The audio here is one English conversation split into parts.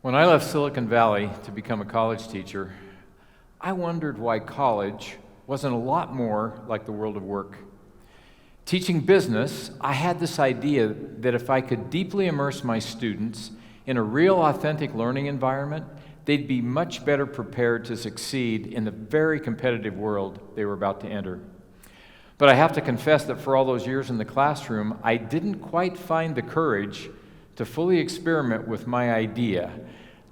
When I left Silicon Valley to become a college teacher, I wondered why college wasn't a lot more like the world of work. Teaching business, I had this idea that if I could deeply immerse my students in a real, authentic learning environment, they'd be much better prepared to succeed in the very competitive world they were about to enter. But I have to confess that for all those years in the classroom, I didn't quite find the courage to fully experiment with my idea.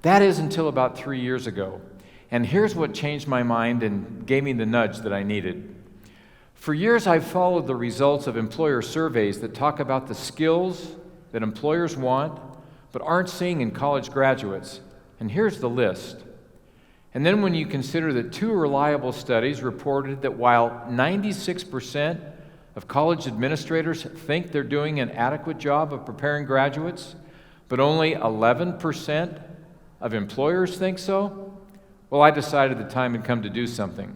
That is until about 3 years ago. And here's what changed my mind and gave me the nudge that I needed. For years, I've followed the results of employer surveys that talk about the skills that employers want but aren't seeing in college graduates. And here's the list. And then when you consider that 2 reliable studies reported that while 96% of college administrators think they're doing an adequate job of preparing graduates, but only 11% of employers think so, well, I decided the time had come to do something.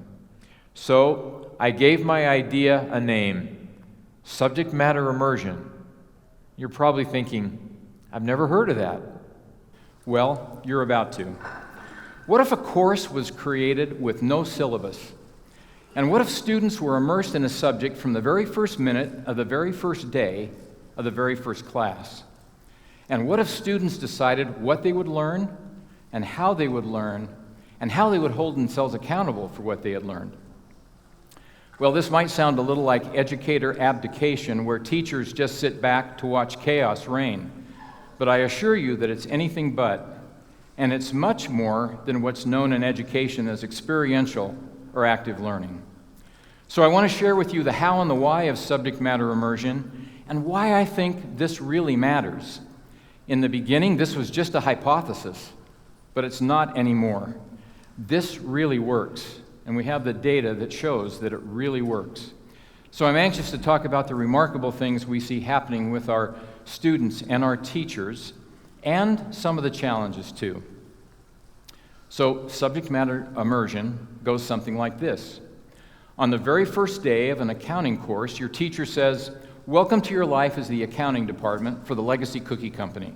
So I gave my idea a name, subject matter immersion. You're probably thinking, I've never heard of that. Well, you're about to. What if a course was created with no syllabus? And what if students were immersed in a subject from the very first minute of the very first day of the very first class? And what if students decided what they would learn and how they would learn and how they would hold themselves accountable for what they had learned? Well, this might sound a little like educator abdication, where teachers just sit back to watch chaos reign. But I assure you that it's anything but. And it's much more than what's known in education as experiential or active learning. So I want to share with you the how and the why of subject matter immersion and why I think this really matters. In the beginning, this was just a hypothesis, but it's not anymore. This really works, and we have the data that shows that it really works. So I'm anxious to talk about the remarkable things we see happening with our students and our teachers, and some of the challenges too. So subject matter immersion goes something like this. On the very first day of an accounting course, your teacher says, "Welcome to your life as the accounting department for the Legacy Cookie Company.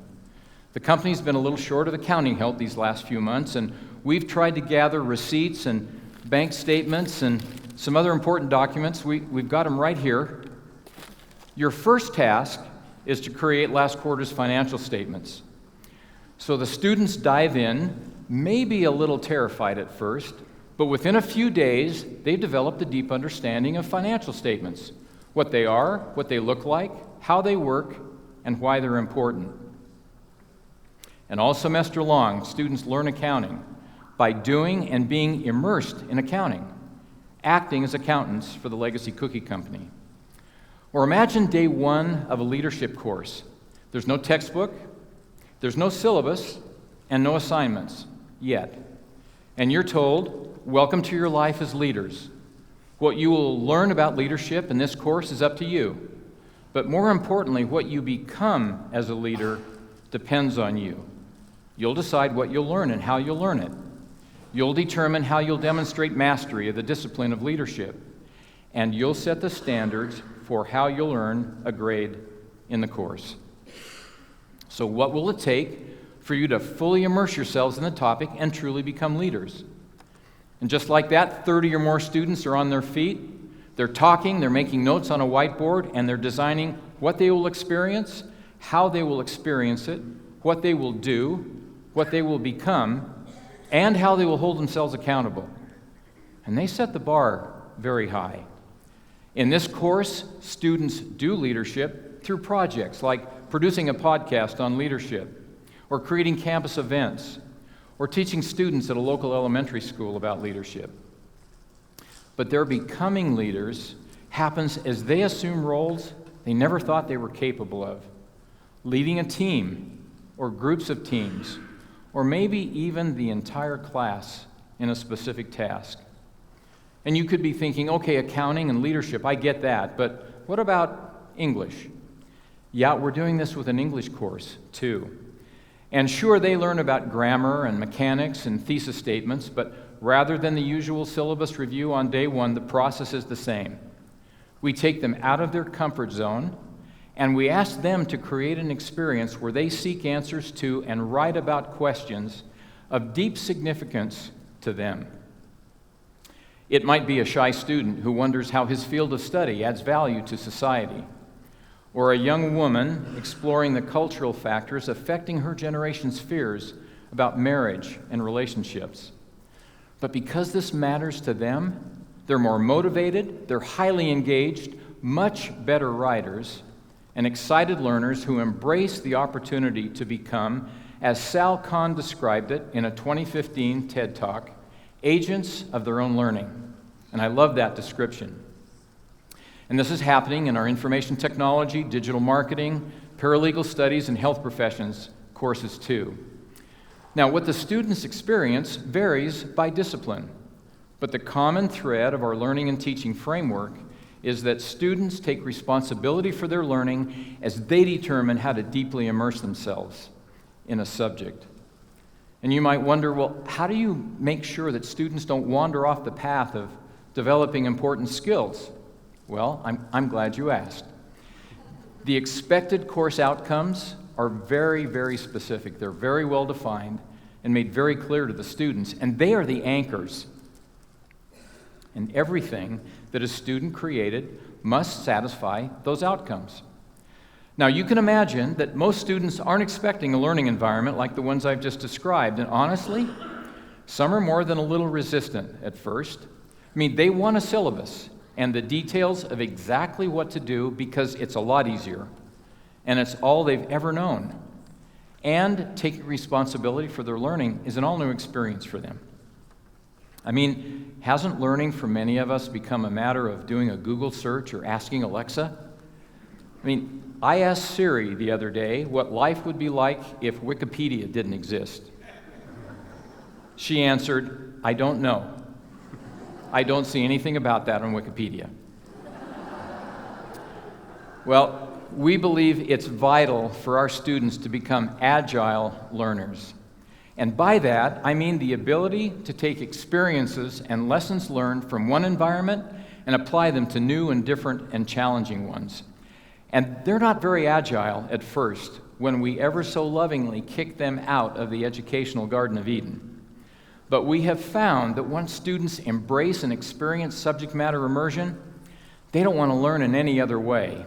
The company's been a little short of accounting help these last few months, and we've tried to gather receipts and bank statements and some other important documents. We've got them right here. Your first task is to create last quarter's financial statements." So the students dive in, maybe a little terrified at first, but within a few days, they've developed a deep understanding of financial statements, what they are, what they look like, how they work, and why they're important. And all semester long, students learn accounting by doing and being immersed in accounting, acting as accountants for the Legacy Cookie Company. Or imagine day 1 of a leadership course. There's no textbook, there's no syllabus, and no assignments yet. And you're told, welcome to your life as leaders. What you will learn about leadership in this course is up to you. But more importantly, what you become as a leader depends on you. You'll decide what you'll learn and how you'll learn it. You'll determine how you'll demonstrate mastery of the discipline of leadership. And you'll set the standards for how you'll earn a grade in the course. So what will it take for you to fully immerse yourselves in the topic and truly become leaders? And just like that, 30 or more students are on their feet. They're talking, they're making notes on a whiteboard, and they're designing what they will experience, how they will experience it, what they will do, what they will become, and how they will hold themselves accountable. And they set the bar very high. In this course, students do leadership through projects like producing a podcast on leadership, or creating campus events, or teaching students at a local elementary school about leadership. But their becoming leaders happens as they assume roles they never thought they were capable of, leading a team, or groups of teams, or maybe even the entire class in a specific task. And you could be thinking, okay, accounting and leadership, I get that, but what about English? Yeah, we're doing this with an English course, too. And sure, they learn about grammar and mechanics and thesis statements, but rather than the usual syllabus review on day 1, the process is the same. We take them out of their comfort zone and we ask them to create an experience where they seek answers to and write about questions of deep significance to them. It might be a shy student who wonders how his field of study adds value to society, or a young woman exploring the cultural factors affecting her generation's fears about marriage and relationships. But because this matters to them, they're more motivated, they're highly engaged, much better writers, and excited learners who embrace the opportunity to become, as Sal Khan described it in a 2015 TED Talk, agents of their own learning. And I love that description. And this is happening in our information technology, digital marketing, paralegal studies, and health professions courses too. Now, what the students experience varies by discipline, but the common thread of our learning and teaching framework is that students take responsibility for their learning as they determine how to deeply immerse themselves in a subject. And you might wonder, well, how do you make sure that students don't wander off the path of developing important skills? Well, I'm glad you asked. The expected course outcomes are very, very specific. They're very well defined and made very clear to the students, and they are the anchors. And everything that a student created must satisfy those outcomes. Now, you can imagine that most students aren't expecting a learning environment like the ones I've just described, and honestly, some are more than a little resistant at first. I mean, they want a syllabus and the details of exactly what to do because it's a lot easier, and it's all they've ever known. And taking responsibility for their learning is an all-new experience for them. I mean, hasn't learning for many of us become a matter of doing a Google search or asking Alexa? I mean, I asked Siri the other day what life would be like if Wikipedia didn't exist. She answered, "I don't know. I don't see anything about that on Wikipedia." Well, we believe it's vital for our students to become agile learners. And by that, I mean the ability to take experiences and lessons learned from one environment and apply them to new and different and challenging ones. And they're not very agile at first when we ever so lovingly kick them out of the educational Garden of Eden. But we have found that once students embrace and experience subject matter immersion, they don't want to learn in any other way.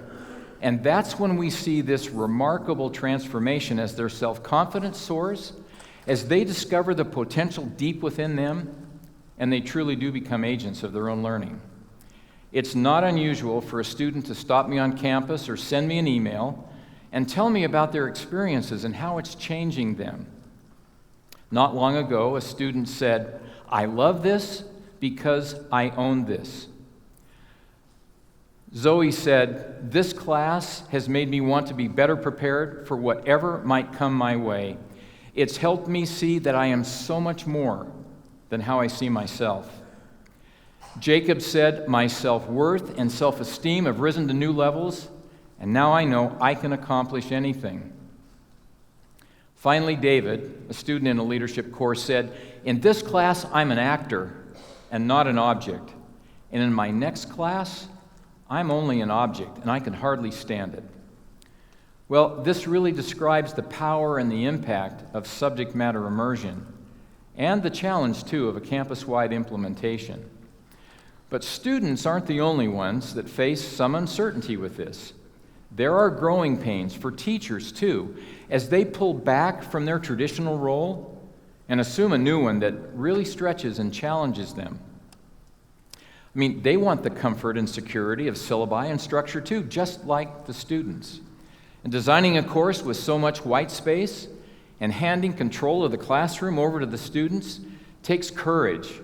And that's when we see this remarkable transformation as their self-confidence soars, as they discover the potential deep within them, and they truly do become agents of their own learning. It's not unusual for a student to stop me on campus or send me an email and tell me about their experiences and how it's changing them. Not long ago, a student said, "I love this because I own this." Zoe said, "This class has made me want to be better prepared for whatever might come my way. It's helped me see that I am so much more than how I see myself." Jacob said, "My self-worth and self-esteem have risen to new levels, and now I know I can accomplish anything." Finally, David, a student in a leadership course, said, "In this class, I'm an actor and not an object. And in my next class, I'm only an object, and I can hardly stand it." Well, this really describes the power and the impact of subject matter immersion, and the challenge, too, of a campus-wide implementation. But students aren't the only ones that face some uncertainty with this. There are growing pains for teachers, too, as they pull back from their traditional role and assume a new one that really stretches and challenges them. I mean, they want the comfort and security of syllabi and structure, too, just like the students. And designing a course with so much white space and handing control of the classroom over to the students takes courage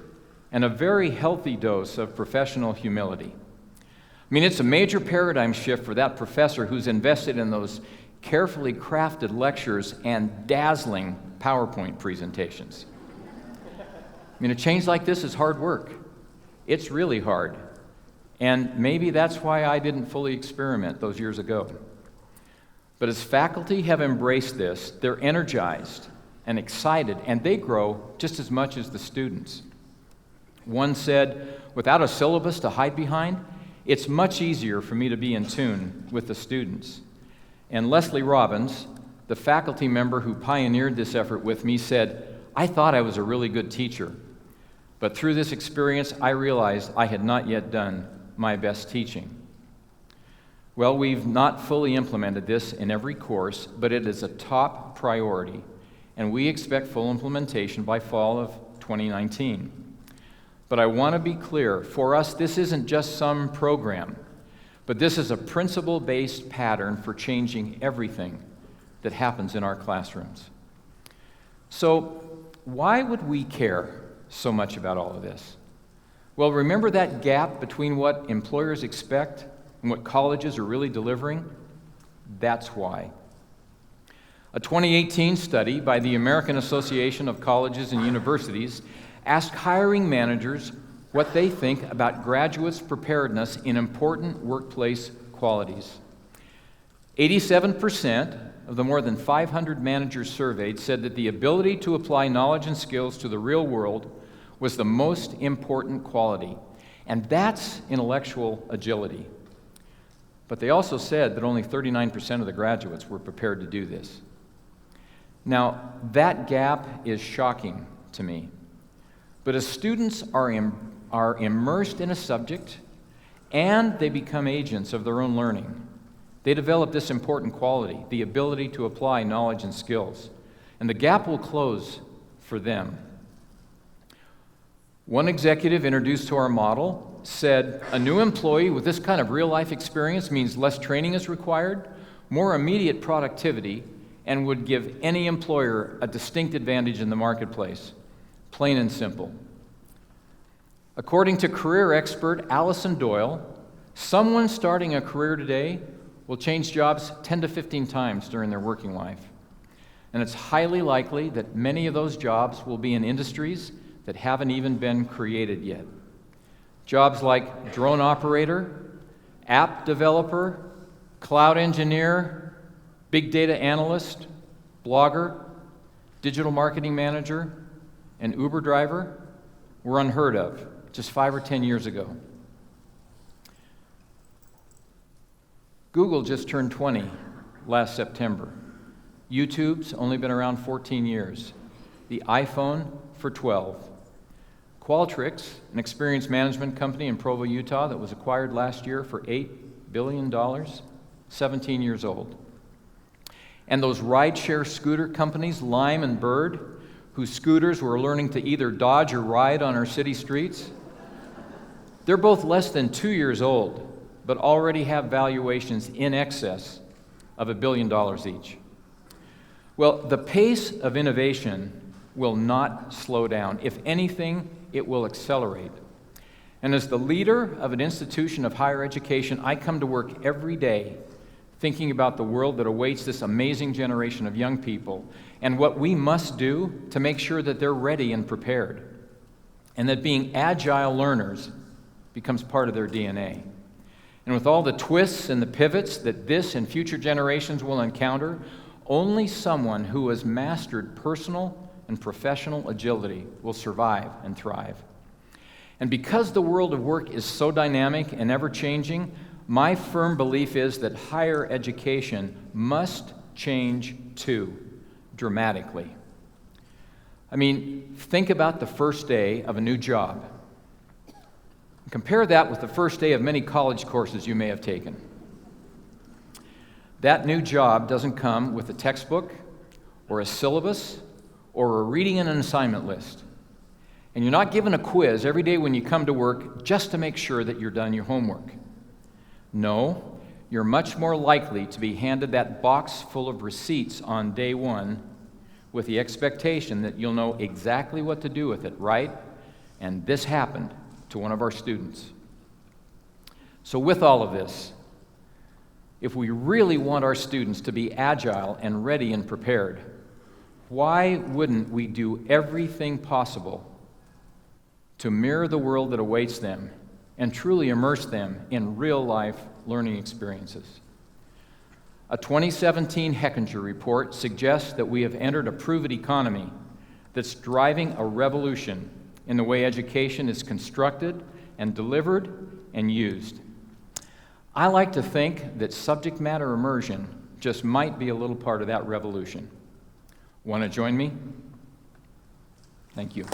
and a very healthy dose of professional humility. I mean, it's a major paradigm shift for that professor who's invested in those carefully crafted lectures and dazzling PowerPoint presentations. I mean, a change like this is hard work. It's really hard. And maybe that's why I didn't fully experiment those years ago. But as faculty have embraced this, they're energized and excited, and they grow just as much as the students. One said, "Without a syllabus to hide behind, it's much easier for me to be in tune with the students. And Leslie Robbins, the faculty member who pioneered this effort with me, said, "I thought I was a really good teacher, but through this experience I realized I had not yet done my best teaching." Well, we've not fully implemented this in every course, but it is a top priority, and we expect full implementation by fall of 2019. But I want to be clear, for us this isn't just some program, but this is a principle-based pattern for changing everything that happens in our classrooms. So, why would we care so much about all of this? Well, remember that gap between what employers expect and what colleges are really delivering? That's why. A 2018 study by the American Association of Colleges and Universities asked hiring managers what they think about graduates' preparedness in important workplace qualities. 87% of the more than 500 managers surveyed said that the ability to apply knowledge and skills to the real world was the most important quality, and that's intellectual agility. But they also said that only 39% of the graduates were prepared to do this. Now, that gap is shocking to me. But as students are immersed in a subject and they become agents of their own learning, they develop this important quality, the ability to apply knowledge and skills, and the gap will close for them. One executive introduced to our model said, "A new employee with this kind of real-life experience means less training is required, more immediate productivity, and would give any employer a distinct advantage in the marketplace. Plain and simple." According to career expert Allison Doyle, someone starting a career today will change jobs 10 to 15 times during their working life. And it's highly likely that many of those jobs will be in industries that haven't even been created yet. Jobs like drone operator, app developer, cloud engineer, big data analyst, blogger, digital marketing manager, and Uber driver were unheard of just 5 or 10 years ago. Google just turned 20 last September. YouTube's only been around 14 years. The iPhone for 12. Qualtrics, an experience management company in Provo, Utah that was acquired last year for $8 billion, 17 years old. And those rideshare scooter companies, Lime and Bird, whose scooters were learning to either dodge or ride on our city streets, they're both less than 2 years old, but already have valuations in excess of $1 billion each. Well, the pace of innovation will not slow down. If anything, it will accelerate. And as the leader of an institution of higher education, I come to work every day thinking about the world that awaits this amazing generation of young people and what we must do to make sure that they're ready and prepared, and that being agile learners becomes part of their DNA. And with all the twists and the pivots that this and future generations will encounter, only someone who has mastered personal and professional agility will survive and thrive. And because the world of work is so dynamic and ever-changing, my firm belief is that higher education must change too, dramatically. I mean, think about the first day of a new job. Compare that with the first day of many college courses you may have taken. That new job doesn't come with a textbook or a syllabus or a reading and an assignment list. And you're not given a quiz every day when you come to work just to make sure that you're done your homework. No, you're much more likely to be handed that box full of receipts on day one with the expectation that you'll know exactly what to do with it, right? And this happened to one of our students. So with all of this, if we really want our students to be agile and ready and prepared, why wouldn't we do everything possible to mirror the world that awaits them and truly immerse them in real-life learning experiences? A 2017 Hechinger report suggests that we have entered a proven economy that's driving a revolution in the way education is constructed and delivered and used. I like to think that subject matter immersion just might be a little part of that revolution. Want to join me? Thank you.